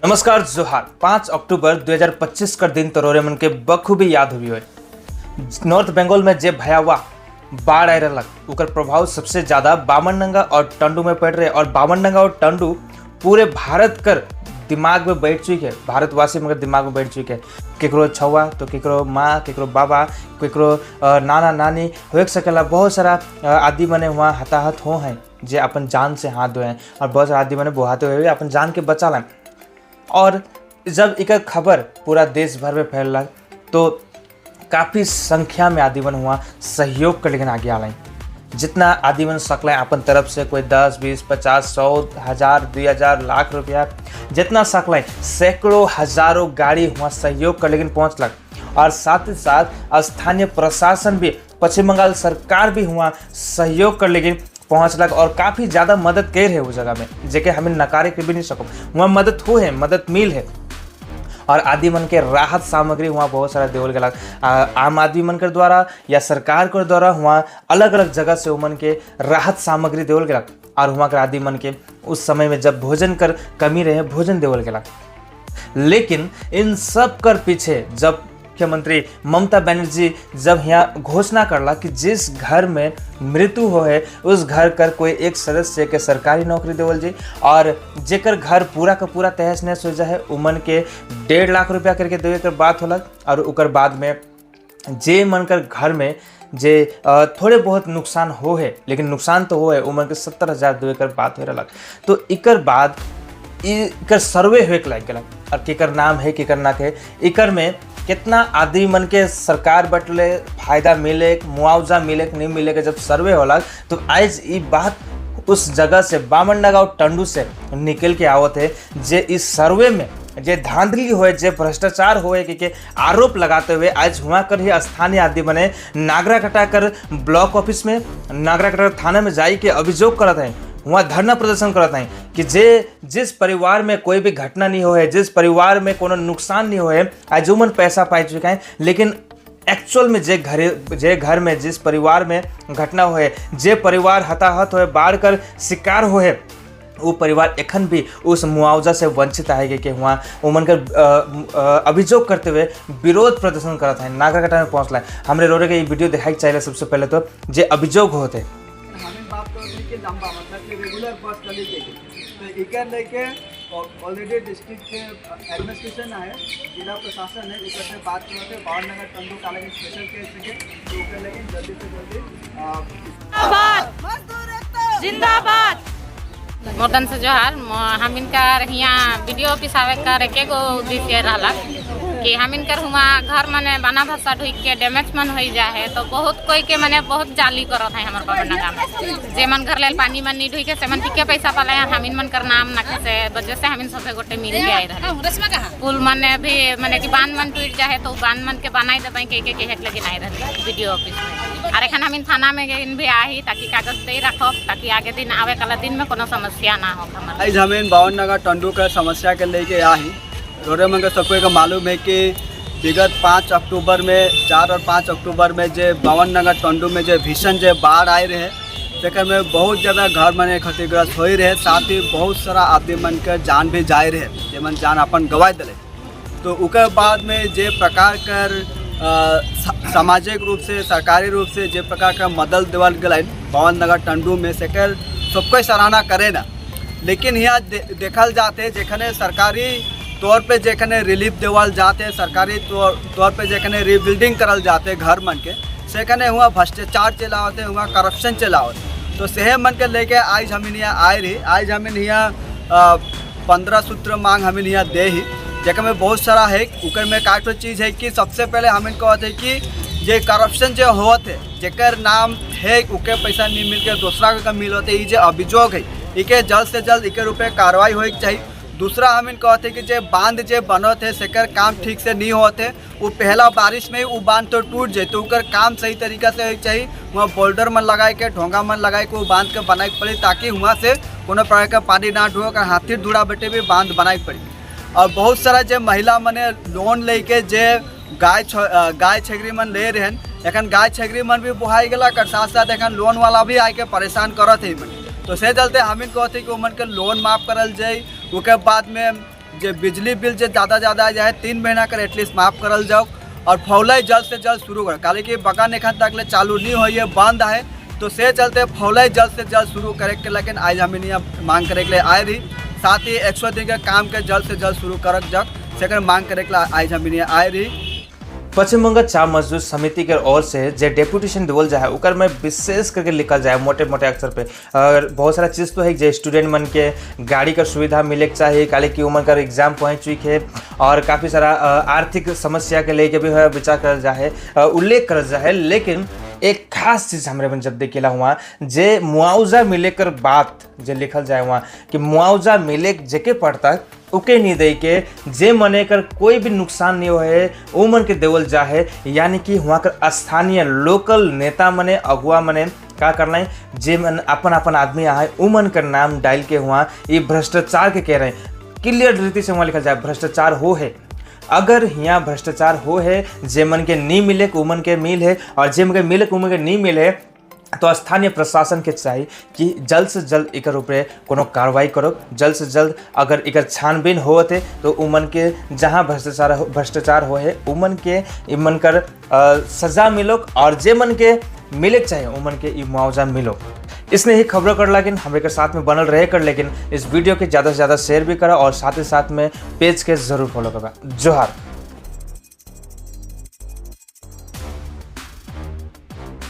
नमस्कार जोहार। 5 अक्टूबर 2025 का दिन तरोरे मन के बखूबी याद हुई है। नॉर्थ बंगाल में जे भयावह बाढ़ आ रहा उकर प्रभाव सबसे ज्यादा बामनडंगा और टंडू में पड़ रहे और बामनडंगा और टंडू पूरे भारत कर दिमाग में बैठ चुकी है। भारतवासी मगर दिमाग में बैठ चुकी है। केकरो छुआ तो केकरो माँ, केकरो बाबा, केकरो नाना नानी हो सकेला। बहुत सारा आदि मने वहाँ हताहत हो हैं जे अपन जान से हाथ धोए हैं और बहुत सारा आदि मने बुहाते हुए अपन जान के बचा लें। और जब एक खबर पूरा देश भर में फैल तो काफ़ी संख्या में आदिवन हुआ सहयोग कर लेकिन आगे आए। जितना आदिवन सकल अपन तरफ से कोई 10, 20, 50, 100, 1000, 2000 लाख रुपया जितना सकल सैकड़ों हजारों गाड़ी हुआ सहयोग कर लेकिन पहुँचल। और साथ ही साथ स्थानीय प्रशासन भी, पश्चिम बंगाल सरकार भी हुआ सहयोग कर लेकिन पहुँचलक और काफ़ी ज़्यादा मदद कर है। उस जगह में जेके हमें नकारे के भी नहीं सको, वहाँ मदद हो है, मदद मिल है। और आदि मन के राहत सामग्री वहाँ बहुत सारा देवल गला। आम आदमी मन के द्वारा या सरकार के द्वारा वहाँ अलग अलग जगह से उमन के राहत सामग्री देवल गला। और वहाँ के आदि मन के उस समय में जब भोजन कर कमी रहे भोजन देवल गला। लेकिन इन सब कर पीछे जब मुख्यमंत्री ममता बनर्जी जब यहाँ घोषणा करला कि जिस घर में मृत्यु हो है उस घर कर कोई एक सदस्य के सरकारी नौकरी देवल जी और जेकर घर पूरा का पूरा तहस नहस हो जाए उमन के 1.5 लाख रुपया करके देवे कर बात होला। और उकर बाद में जे मन कर घर में जे थोड़े बहुत नुकसान हो है लेकिन नुकसान तो हो है उमन के 70,000 देवे कर बात हो रहा। तो इकर बाद इकर सर्वे हुए लाग गया और केकर नाम है केकर ना के इकर में कितना आदमी मन के सरकार बटले फायदा मिले, मुआवजा मिले नहीं मिले के जब सर्वे होला तो आज ये बात उस जगह से बामनडंगा और टंडू से निकल के आवत है। जे इस सर्वे में जे धांधली होए, जे भ्रष्टाचार होए के आरोप लगाते हुए आज हुआ कर ही स्थानीय आदमी बने नागराकटा कर ब्लॉक ऑफिस में, नागराकटा थाना में जाई के अभियोग करत हैं, वहाँ धरना प्रदर्शन करते हैं कि जिस परिवार में कोई भी घटना नहीं हो है, जिस परिवार में कोनो नुकसान नहीं हो है, आजुमन पैसा पाई चुका है। लेकिन एक्चुअल में जे घर में जिस परिवार में घटना हो है, जे परिवार हताहत हो है, बाढ़ कर शिकार हो है, वो परिवार एखन भी उस मुआवजा से वंचित आएगा कि वहाँ उमन कर अभियोग करते हुए विरोध प्रदर्शन करते हैं। नागराकटा में पहुँचला है। हमरे रोरे के ये वीडियो दिखाई चाहिए। सबसे पहले तो जे अभियोग होते बात के लंबा मतलब कि रेगुलर बस चली गई तो इकर लेके ऑलरेडी डिस्ट्रिक्ट के एडमिनिस्ट्रेशन है, जिला प्रशासन है, इकर से बात करते बावनडंगा टंडू का लेकिन स्पेशल केस है तो उकर लेकिन जल्दी से जल्दी जिंदाबाद मोटन से जोहार। हम इनकर यहाँ वीडियो ऑफिस आवे कर एक उद्देश्य रहा कि हम इनकर हुआ घर मने बना भसा ढुक के डैमेज मन हो जाए तो बहुत कोई के मने बहुत जाली करत है हमारे बामनडंगा में। जे मन घर ले पानी मन नहीं ढुके से मन ठीक पैसा पाला हम इन मन कर नाम नखे से वजह से हम इन सबे गोटे मिल के आए रहे। पुल मने भी मने कि बांध मन टूट जाए तो बांध मन के बनाई देबे के हेक लेकिन आए रहे वीडियो ऑफिस में। और एखन हम इन थाना में भी आई ताकि कागज दे रखब ताकि आगे दिन आवे कल दिन में कोनो समस्या ना हो। आज हम इन बावनडंगा टंडू का समस्या के लेके आई। रोरे मंगे सबको का मालूम है कि विगत 5 अक्टूबर में 4 और 5 अक्टूबर में जो बावनडंगा टंडू में जो भीषण जो बाढ़ आए रहे तेकर में बहुत ज़्यादा घर मन क्षतिग्रस्त हो रहे, साथ ही बहुत सारा आदमी मन के जान भी जाए रहे, जे मन जान अपन गंवा दिले। तो उकर बाद में जे प्रकार कर सामाजिक रूप से सरकारी रूप से जे प्रकार का मदद देवल गए बावनडंगा टंडू में से सबको सराहना करे ना। लेकिन यहाँ देखल जाते जेखने सरकारी तौर पे जेखने रिलीफ देवल जाते, सरकारी तौर पे जेखने रिबिल्डिंग करल जाते घर मन के सेखने हुआ भ्रष्टाचार चलावते, हुआ करप्शन चलावते। तो सेहे मन के लेके आज हम यहाँ आए रही। आज हम यहाँ 15 सूत्र मांग हम यहाँ दे ही जेकर में बहुत सारा है। उकर में काटो चीज़ है कि सबसे पहले हम कहते कि जे करप्शन जो होते जेकर नाम है उके पैसा नहीं मिल के दूसरा का मिल होते, ये जो अभियोग है इके जल्द से जल्द इके रूपे कार्रवाई होए के चाहिए। दूसरा हम कहते कि जे बांध जे बनत है सेकर काम ठीक से नहीं होते, वो पहला बारिश में वो बांध तो टूट जाए तो उकर काम सही तरीका से होना चाहिए। वहाँ बोल्डर मन लगाए के ढोंगा मन लगाए के वो बांध के बनाए के पड़ी ताकि वहाँ से कोनो प्रकार का पानी ना ढो कर हाथी धूड़ा बेटे भी बांध बनाए पड़ी। और बहुत सारा जे महिला मने लोन लेके जे गाय छेगरी मन ले रहे एखन गाय छेगरी मन भी बुहाई गला कर साथ साथ एखन लोन वाला भी आके परेशान करत है। तो से चलते हम कहते कि उमन के लोन माफ करल जाए। उसके बाद में जे बिजली बिल जे ज़्यादा आ जाए 3 महीना कर एटलीस्ट माफ़ करल जाओ और फौलाई जल्द से जल्द शुरू कर काले कि बका एखन तक चालू नहीं हो बंद है तो से चलते फौलाई जल्द से जल्द शुरू करे के लेकिन आज हम मांग करे के लिए आए रही साथ ही 100 दिन के काम के जल्द से जल्द शुरू करक जब से मांग करे के लिए आज हम आए रही। पश्चिम बंग चा मजदूर समिति के ओर से जे डेपुटेशन देवल जाए उकर में विशेष करके लिखल जाए मोटे मोटे अक्षर पे और बहुत सारा चीज़ तो है जे स्टूडेंट मन के गाड़ी का सुविधा मिले के चाहिए काले कि उमन का एग्जाम पहुँच चुकी है और काफ़ी सारा आर्थिक समस्या के लेके भी विचार कर जाए उल्लेख कर जाए। लेकिन एक खास चीज़ हमारे बन जब देखेला हुआ जे मुआवजा मिले कर बात जे लिखल जाए वहाँ कि मुआवजा मिले जेके पड़ता उके नहीं दे के जे मने कर कोई भी नुकसान नहीं होए वो मन के देवल जाए यानी कि वहाँ कर स्थानीय लोकल नेता मने अगुआ मने का करना है जे मन अपन अपन आदमी आए वो मन कर नाम डाल के वहाँ ये भ्रष्टाचार के कह रहे हैं क्लियर रीति से वहाँ लिखा जाए भ्रष्टाचार हो है। अगर यहाँ भ्रष्टाचार हो है जे मन के नहीं मिले उमन के मिल है और जे मन के मिले उमन के नहीं मिले तो स्थानीय प्रशासन के चाहिए कि जल्द से जल्द एक ऊपर कोनो कार्रवाई करो जल्द से जल्द अगर एक छानबीन होते तो उमन के जहाँ भ्रष्टाचार हो है उमन के इमन कर सजा मिलो और जे मन के मिले चाहिए उमन के मुआवजा मिलो। इसने ही खबरों कर लेकिन हमारे साथ में बनल रहे कर लेकिन इस वीडियो के ज़्यादा से ज़्यादा शेयर भी करा और साथ ही साथ में पेज के ज़रूर फॉलो करा। जोहार।